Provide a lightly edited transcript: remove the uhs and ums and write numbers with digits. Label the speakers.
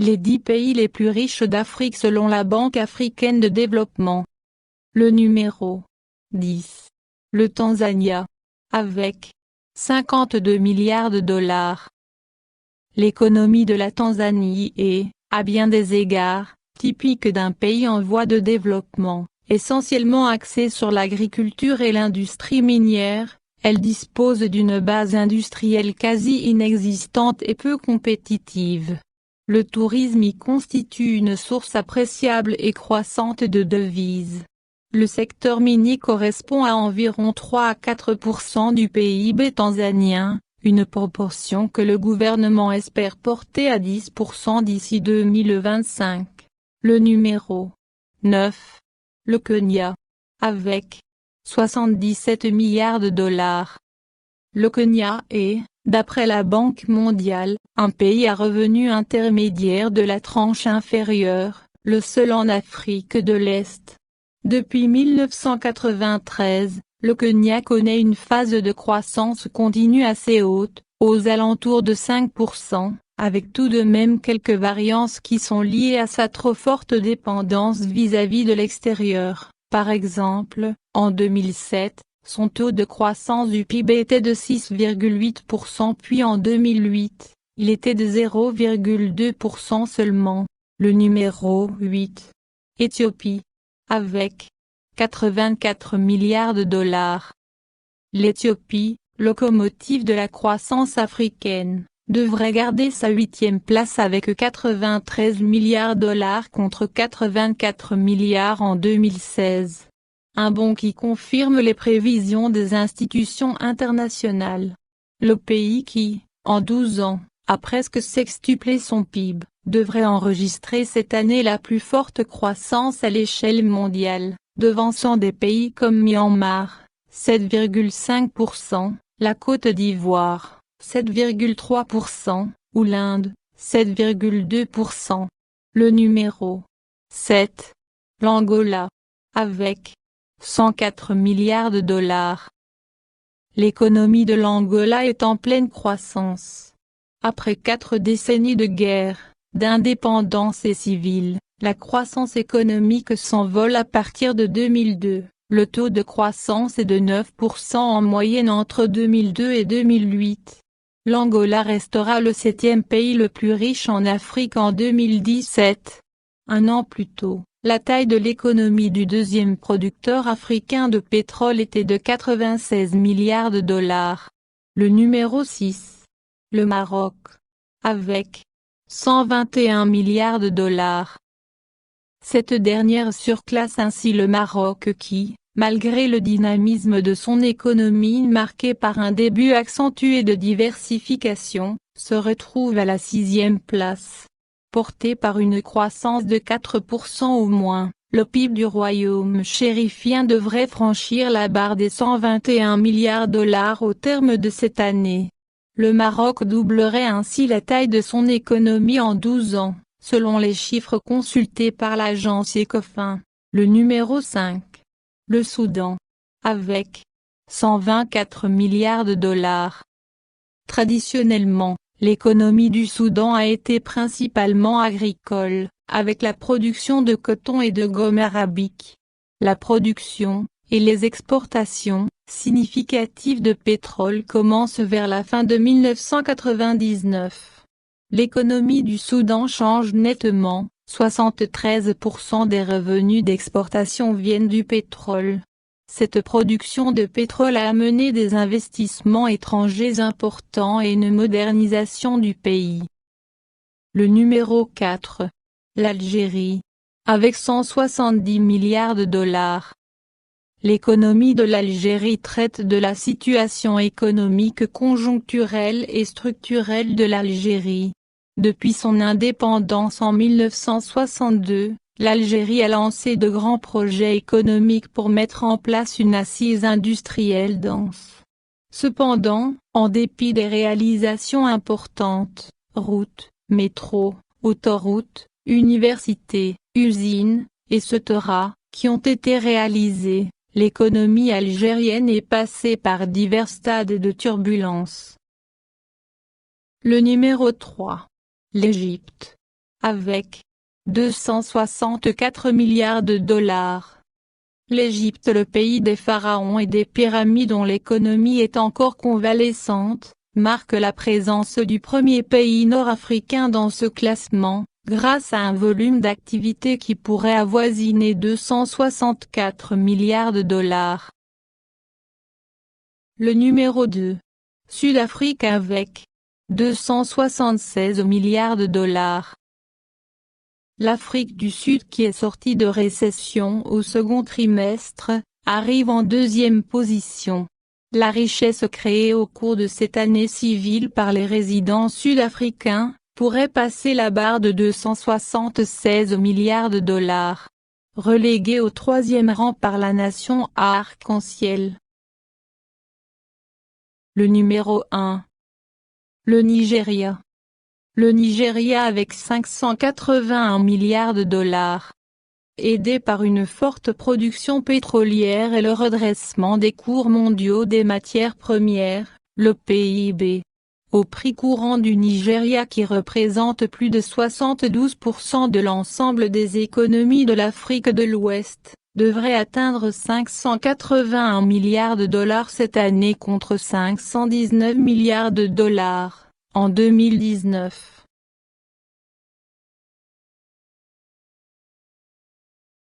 Speaker 1: Les 10 pays les plus riches d'Afrique selon la Banque africaine de développement. Le numéro 10. Le Tanzania. Avec 52 milliards de dollars. L'économie de la Tanzanie est, à bien des égards, typique d'un pays en voie de développement, essentiellement axé sur l'agriculture et l'industrie minière. Elle dispose d'une base industrielle quasi inexistante et peu compétitive. Le tourisme y constitue une source appréciable et croissante de devises. Le secteur minier correspond à environ 3 à 4% du PIB tanzanien, une proportion que le gouvernement espère porter à 10% d'ici 2025. Le numéro 9. Le Kenya. Avec 77 milliards de dollars. Le Kenya est, d'après la Banque mondiale, un pays à revenu intermédiaire de la tranche inférieure, le seul en Afrique de l'Est. Depuis 1993, le Kenya connaît une phase de croissance continue assez haute, aux alentours de 5%, avec tout de même quelques variances qui sont liées à sa trop forte dépendance vis-à-vis de l'extérieur. Par exemple, en 2007, son taux de croissance du PIB était de 6,8% puis en 2008, il était de 0,2% seulement. Le numéro 8. Éthiopie. Avec 84 milliards de dollars. L'Éthiopie, locomotive de la croissance africaine, devrait garder sa 8e place avec 93 milliards de dollars contre 84 milliards en 2016. Un bond qui confirme les prévisions des institutions internationales. Le pays qui, en 12 ans, a presque sextuplé son PIB, devrait enregistrer cette année la plus forte croissance à l'échelle mondiale, devançant des pays comme Myanmar, 7,5%, la Côte d'Ivoire, 7,3%, ou l'Inde, 7,2%. Le numéro 7. L'Angola. Avec 104 milliards de dollars. L'économie de l'Angola est en pleine croissance. Après 4 décennies de guerre, d'indépendance et civile, la croissance économique s'envole à partir de 2002. Le taux de croissance est de 9% en moyenne entre 2002 et 2008. L'Angola restera le 7e pays le plus riche en Afrique en 2017. Un an plus tôt, la taille de l'économie du deuxième producteur africain de pétrole était de 96 milliards de dollars. Le numéro 6. Le Maroc. Avec 121 milliards de dollars. Cette dernière surclasse ainsi le Maroc qui, malgré le dynamisme de son économie marqué par un début accentué de diversification, se retrouve à la 6e place. Porté par une croissance de 4% au moins, le PIB du royaume chérifien devrait franchir la barre des 121 milliards de dollars au terme de cette année. Le Maroc doublerait ainsi la taille de son économie en 12 ans, selon les chiffres consultés par l'agence Ecofin. Le numéro 5. Le Soudan. Avec 124 milliards de dollars. Traditionnellement, l'économie du Soudan a été principalement agricole, avec la production de coton et de gomme arabique. La production, et les exportations, significatives de pétrole commencent vers la fin de 1999. L'économie du Soudan change nettement, 73% des revenus d'exportation viennent du pétrole. Cette production de pétrole a amené des investissements étrangers importants et une modernisation du pays. Le numéro 4. L'Algérie. Avec 170 milliards de dollars. L'économie de l'Algérie traite de la situation économique conjoncturelle et structurelle de l'Algérie. Depuis son indépendance en 1962, l'Algérie a lancé de grands projets économiques pour mettre en place une assise industrielle dense. Cependant, en dépit des réalisations importantes, routes, métros, autoroutes, universités, usines, etc., qui ont été réalisées, l'économie algérienne est passée par divers stades de turbulence. Le numéro 3. L'Égypte. avec 264 milliards de dollars. L'Égypte, le pays des pharaons et des pyramides dont l'économie est encore convalescente, marque la présence du premier pays nord-africain dans ce classement, grâce à un volume d'activité qui pourrait avoisiner 264 milliards de dollars. Le numéro 2. Sud-Afrique avec 276 milliards de dollars. L'Afrique du Sud, qui est sortie de récession au second trimestre, arrive en deuxième position. La richesse créée au cours de cette année civile par les résidents sud-africains pourrait passer la barre de 276 milliards de dollars. Reléguée au troisième rang par la nation à arc-en-ciel. Le numéro 1. Le Nigeria. Le Nigeria avec 581 milliards de dollars. Aidé par une forte production pétrolière et le redressement des cours mondiaux des matières premières, le PIB au prix courant du Nigeria, qui représente plus de 72% de l'ensemble des économies de l'Afrique de l'Ouest, devrait atteindre 581 milliards de dollars cette année contre 519 milliards de dollars en 2019.